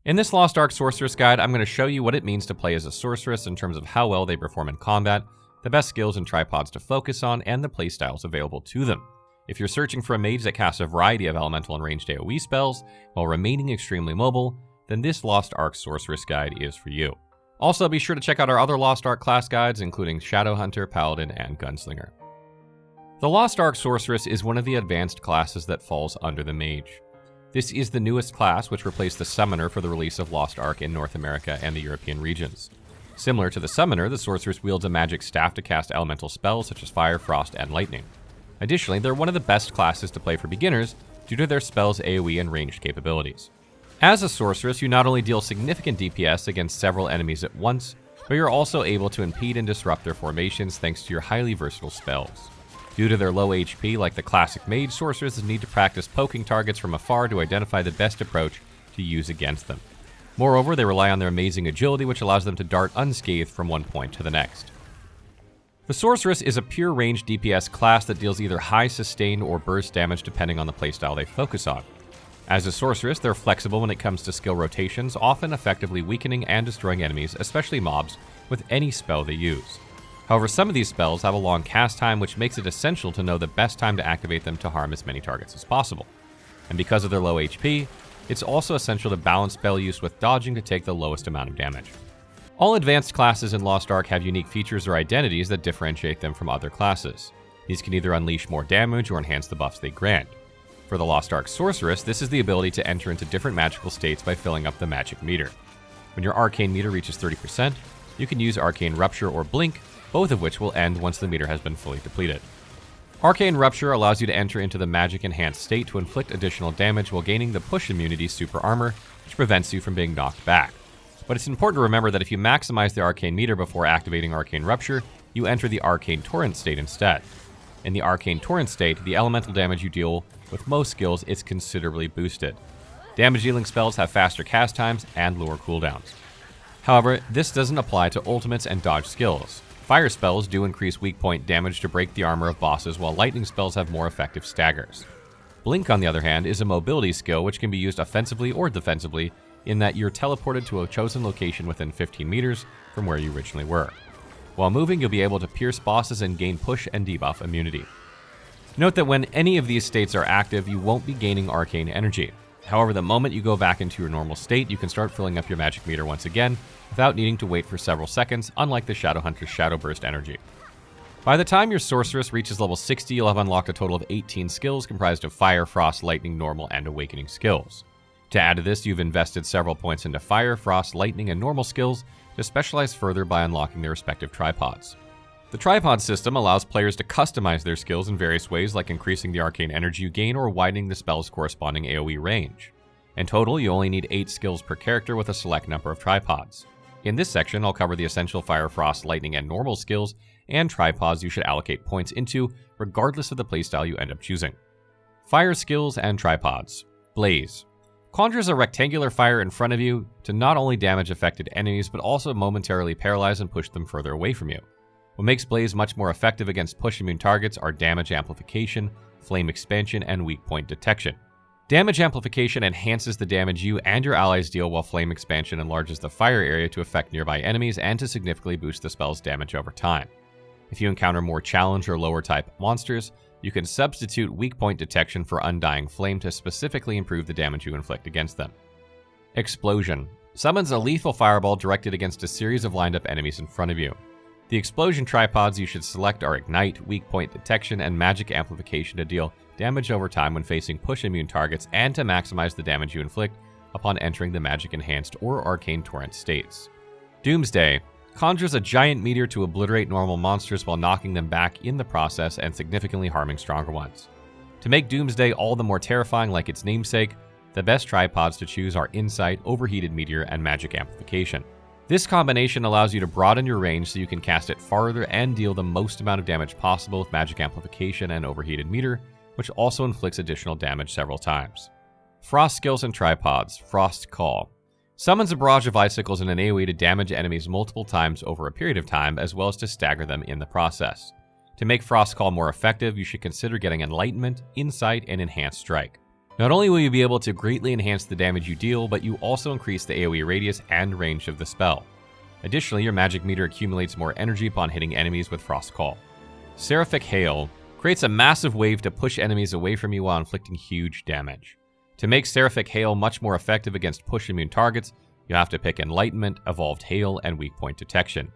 In this Lost Ark Sorceress guide, I'm going to show you what it means to play as a sorceress in terms of how well they perform in combat, the best skills and tripods to focus on, and the playstyles available to them. If you're searching for a mage that casts a variety of elemental and ranged AoE spells while remaining extremely mobile, then this Lost Ark Sorceress guide is for you. Also, be sure to check out our other Lost Ark class guides, including Shadowhunter, Paladin, and Gunslinger. The Lost Ark Sorceress is one of the advanced classes that falls under the Mage. This is the newest class, which replaced the Summoner for the release of Lost Ark in North America and the European regions. Similar to the Summoner, the Sorceress wields a magic staff to cast elemental spells such as Fire, Frost, and Lightning. Additionally, they're one of the best classes to play for beginners due to their spells' AoE and ranged capabilities. As a Sorceress, you not only deal significant DPS against several enemies at once, but you're also able to impede and disrupt their formations thanks to your highly versatile spells. Due to their low HP, like the classic Mage, Sorceresses need to practice poking targets from afar to identify the best approach to use against them. Moreover, they rely on their amazing agility, which allows them to dart unscathed from one point to the next. The Sorceress is a pure range DPS class that deals either high sustained or burst damage depending on the playstyle they focus on. As a Sorceress, they're flexible when it comes to skill rotations, often effectively weakening and destroying enemies, especially mobs, with any spell they use. However, some of these spells have a long cast time, which makes it essential to know the best time to activate them to harm as many targets as possible. And because of their low HP, it's also essential to balance spell use with dodging to take the lowest amount of damage. All advanced classes in Lost Ark have unique features or identities that differentiate them from other classes. These can either unleash more damage or enhance the buffs they grant. For the Lost Ark Sorceress, this is the ability to enter into different magical states by filling up the magic meter. When your arcane meter reaches 30%, you can use Arcane Rupture or Blink, both of which will end once the meter has been fully depleted. Arcane Rupture allows you to enter into the magic enhanced state to inflict additional damage while gaining the push immunity super armor, which prevents you from being knocked back. But it's important to remember that if you maximize the arcane meter before activating Arcane Rupture, you enter the Arcane Torrent state instead. In the Arcane Torrent state, the elemental damage you deal with most skills is considerably boosted. Damage dealing spells have faster cast times and lower cooldowns. However, this doesn't apply to ultimates and dodge skills. Fire spells do increase weak point damage to break the armor of bosses, while lightning spells have more effective staggers. Blink, on the other hand, is a mobility skill which can be used offensively or defensively in that you're teleported to a chosen location within 15 meters from where you originally were. While moving, you'll be able to pierce bosses and gain push and debuff immunity. Note that when any of these states are active, you won't be gaining arcane energy. However, the moment you go back into your normal state, you can start filling up your magic meter once again, without needing to wait for several seconds, unlike the Shadowhunter's Shadow Burst energy. By the time your Sorceress reaches level 60, you'll have unlocked a total of 18 skills comprised of Fire, Frost, Lightning, Normal, and Awakening skills. To add to this, you've invested several points into Fire, Frost, Lightning, and Normal skills to specialize further by unlocking their respective tripods. The tripod system allows players to customize their skills in various ways, like increasing the arcane energy you gain or widening the spell's corresponding AoE range. In total, you only need 8 skills per character with a select number of tripods. In this section, I'll cover the essential Fire, Frost, Lightning, and Normal skills and tripods you should allocate points into, regardless of the playstyle you end up choosing. Fire skills and tripods. Blaze conjures a rectangular fire in front of you to not only damage affected enemies, but also momentarily paralyze and push them further away from you. What makes Blaze much more effective against push immune targets are damage amplification, flame expansion, and weak point detection. Damage amplification enhances the damage you and your allies deal, while flame expansion enlarges the fire area to affect nearby enemies and to significantly boost the spell's damage over time. If you encounter more challenge or lower type monsters, you can substitute weak point detection for Undying Flame to specifically improve the damage you inflict against them. Explosion summons a lethal fireball directed against a series of lined up enemies in front of you. The explosion tripods you should select are Ignite, Weak Point Detection, and Magic Amplification to deal damage over time when facing push immune targets and to maximize the damage you inflict upon entering the Magic Enhanced or Arcane Torrent states. Doomsday conjures a giant meteor to obliterate normal monsters while knocking them back in the process and significantly harming stronger ones. To make Doomsday all the more terrifying like its namesake, the best tripods to choose are Insight, Overheated Meteor, and Magic Amplification. This combination allows you to broaden your range so you can cast it farther and deal the most amount of damage possible with Magic Amplification and Overheated Meteor, which also inflicts additional damage several times. Frost skills and tripods. Frost Call summons a barrage of icicles in an AoE to damage enemies multiple times over a period of time, as well as to stagger them in the process. To make Frost Call more effective, you should consider getting Enlightenment, Insight, and Enhanced Strike. Not only will you be able to greatly enhance the damage you deal, but you also increase the AoE radius and range of the spell. Additionally, your magic meter accumulates more energy upon hitting enemies with Frost Call. Seraphic Hail creates a massive wave to push enemies away from you while inflicting huge damage. To make Seraphic Hail much more effective against push-immune targets, you have to pick Enlightenment, Evolved Hail, and Weak Point Detection.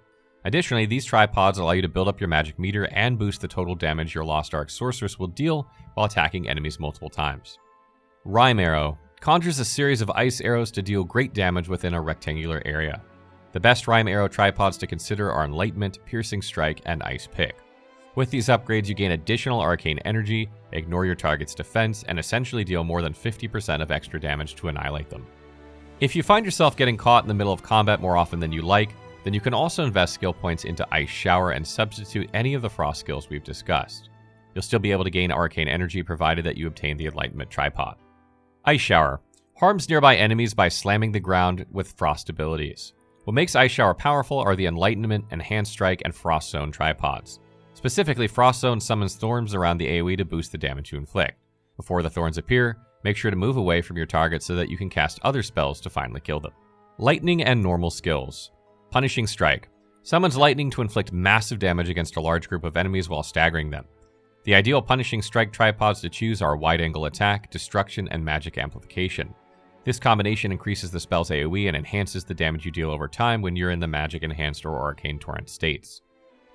Additionally, these tripods allow you to build up your magic meter and boost the total damage your Lost Ark Sorceress will deal while attacking enemies multiple times. Rime Arrow conjures a series of ice arrows to deal great damage within a rectangular area. The best Rime Arrow tripods to consider are Enlightenment, Piercing Strike, and Ice Pick. With these upgrades, you gain additional arcane energy, ignore your target's defense, and essentially deal more than 50% of extra damage to annihilate them. If you find yourself getting caught in the middle of combat more often than you like, then you can also invest skill points into Ice Shower and substitute any of the frost skills we've discussed. You'll still be able to gain arcane energy provided that you obtain the Enlightenment tripod. Ice Shower harms nearby enemies by slamming the ground with frost abilities. What makes Ice Shower powerful are the Enlightenment, Enhanced Strike, and Frost Zone tripods. Specifically, Frost Zone summons thorns around the AoE to boost the damage you inflict. Before the thorns appear, make sure to move away from your target so that you can cast other spells to finally kill them. Lightning and normal skills. Punishing Strike summons lightning to inflict massive damage against a large group of enemies while staggering them. The ideal Punishing Strike tripods to choose are Wide Angle Attack, Destruction, and Magic Amplification. This combination increases the spell's AoE and enhances the damage you deal over time when you're in the Magic Enhanced or Arcane Torrent states.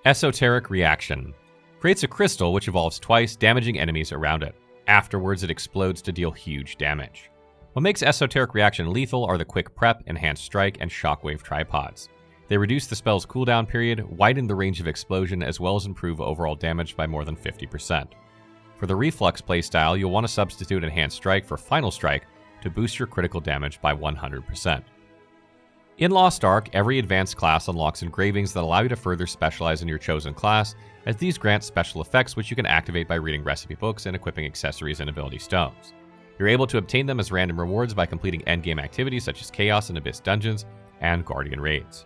Esoteric Reaction creates a crystal which evolves twice, damaging enemies around it. Afterwards, it explodes to deal huge damage. What makes Esoteric Reaction lethal are the Quick Prep, Enhanced Strike, and Shockwave tripods. They reduce the spell's cooldown period, widen the range of explosion, as well as improve overall damage by more than 50%. For the Reflux playstyle, you'll want to substitute Enhanced Strike for Final Strike to boost your critical damage by 100%. In Lost Ark, every advanced class unlocks engravings that allow you to further specialize in your chosen class, as these grant special effects which you can activate by reading recipe books and equipping accessories and ability stones. You're able to obtain them as random rewards by completing endgame activities such as Chaos and Abyss dungeons and Guardian raids.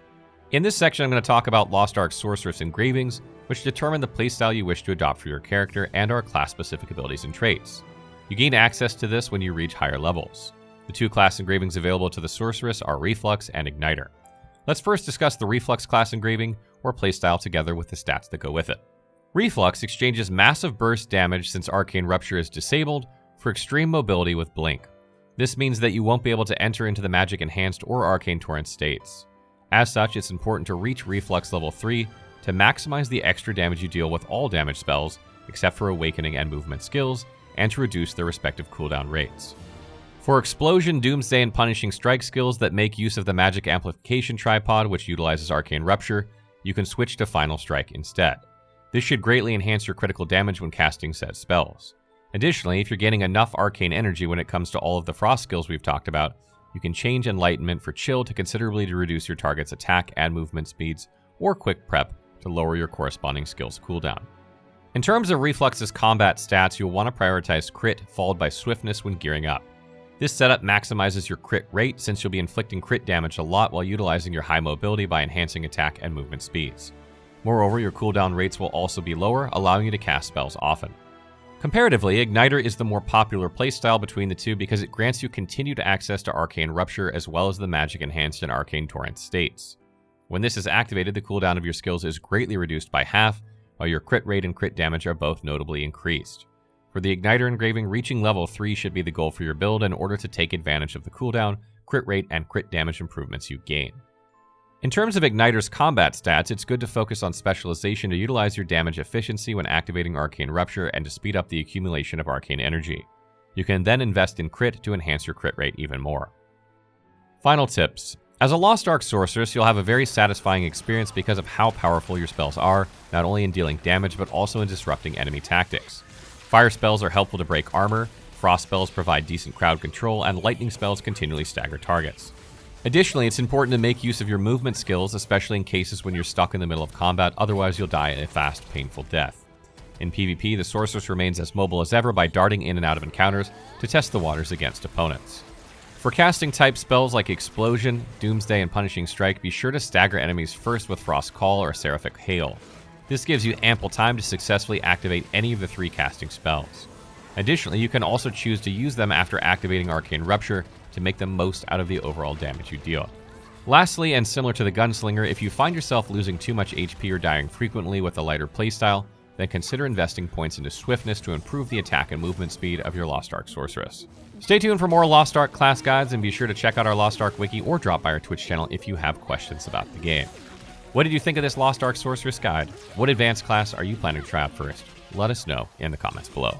In this section, I'm going to talk about Lost Ark Sorceress engravings, which determine the playstyle you wish to adopt for your character and our class-specific abilities and traits. You gain access to this when you reach higher levels. The two class engravings available to the Sorceress are Reflux and Igniter. Let's first discuss the Reflux class engraving, or playstyle together with the stats that go with it. Reflux exchanges massive burst damage since Arcane Rupture is disabled for extreme mobility with Blink. This means that you won't be able to enter into the Magic Enhanced or Arcane Torrent states. As such, it's important to reach Reflux level 3 to maximize the extra damage you deal with all damage spells, except for Awakening and Movement skills, and to reduce their respective cooldown rates. For Explosion, Doomsday, and Punishing Strike skills that make use of the Magic Amplification tripod, which utilizes Arcane Rupture, you can switch to Final Strike instead. This should greatly enhance your critical damage when casting said spells. Additionally, if you're gaining enough arcane energy when it comes to all of the frost skills we've talked about, you can change Enlightenment for Chill to considerably reduce your target's attack and movement speeds, or Quick Prep to lower your corresponding skill's cooldown. In terms of Reflux's combat stats, you'll want to prioritize Crit followed by Swiftness when gearing up. This setup maximizes your crit rate since you'll be inflicting crit damage a lot while utilizing your high mobility by enhancing attack and movement speeds. Moreover, your cooldown rates will also be lower, allowing you to cast spells often. Comparatively, Igniter is the more popular playstyle between the two because it grants you continued access to Arcane Rupture as well as the Magic Enhanced and Arcane Torrent states. When this is activated, the cooldown of your skills is greatly reduced by half, while your crit rate and crit damage are both notably increased. For the Igniter engraving, reaching level 3 should be the goal for your build in order to take advantage of the cooldown, crit rate, and crit damage improvements you gain. In terms of Igniter's combat stats, it's good to focus on specialization to utilize your damage efficiency when activating Arcane Rupture and to speed up the accumulation of arcane energy. You can then invest in crit to enhance your crit rate even more. Final tips. As a Lost Ark Sorceress, you'll have a very satisfying experience because of how powerful your spells are, not only in dealing damage but also in disrupting enemy tactics. Fire spells are helpful to break armor, frost spells provide decent crowd control, and lightning spells continually stagger targets. Additionally, it's important to make use of your movement skills, especially in cases when you're stuck in the middle of combat, otherwise you'll die a fast, painful death. In PvP, the Sorceress remains as mobile as ever by darting in and out of encounters to test the waters against opponents. For casting type spells like Explosion, Doomsday, and Punishing Strike, be sure to stagger enemies first with Frost Call or Seraphic Hail. This gives you ample time to successfully activate any of the 3 casting spells. Additionally, you can also choose to use them after activating Arcane Rupture to make the most out of the overall damage you deal. Lastly, and similar to the Gunslinger, if you find yourself losing too much HP or dying frequently with a lighter playstyle, then consider investing points into Swiftness to improve the attack and movement speed of your Lost Ark Sorceress. Stay tuned for more Lost Ark class guides, and be sure to check out our Lost Ark wiki or drop by our Twitch channel if you have questions about the game. What did you think of this Lost Ark Sorceress guide? What advanced class are you planning to try out first? Let us know in the comments below.